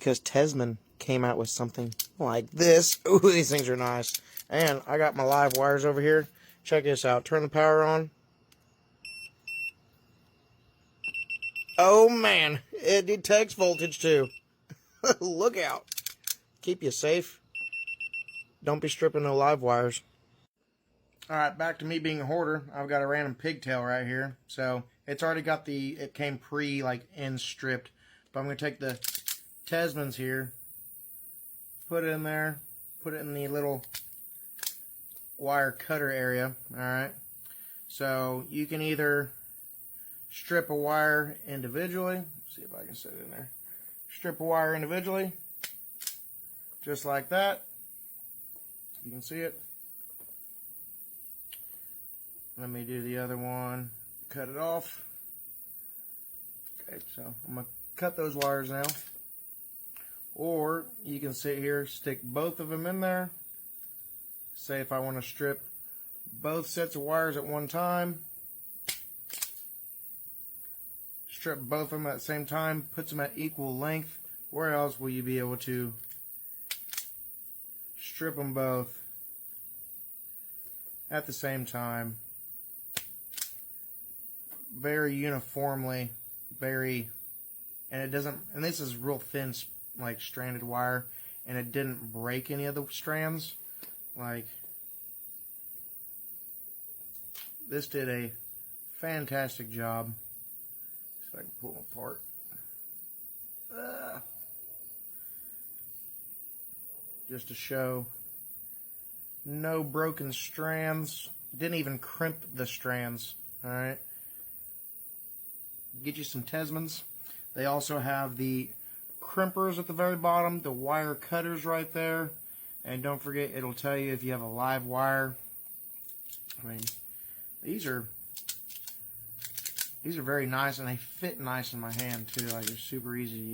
because TESMEN came out with something like this. Ooh, these things are nice. And I got my live wires over here. Check this out. Turn the power on. Oh man, it detects voltage too. Look out. Keep you safe. Don't be stripping no live wires. Alright, back to me being a hoarder. I've got a random pigtail right here. So it's already got it came in stripped. But I'm going to take the TESMENs here, put it in there, put it in the little wire cutter area. Alright, so you can either strip a wire individually. Let's see if I can set it in there. Strip a wire individually, just like that. You can see it. Let me do the other one. Cut it off. Okay, so I'm going to cut those wires now. Or you can sit here, stick both of them in there. Say if I want to strip both sets of wires at one time. Strip both of them at the same time. Puts them at equal length. Where else will you be able to strip them both at the same time? Very uniformly, and it doesn't, and this is real thin, like stranded wire, and it didn't break any of the strands. Like, this did a fantastic job. See if I can pull them apart. Just to show, no broken strands. Didn't even crimp the strands. All right. Get you some TESMENs. They also have the crimpers at the very bottom, the wire cutters right there, and don't forget, it'll tell you if you have a live wire. I mean, these are very nice, and they fit nice in my hand too. Like, they're super easy to use.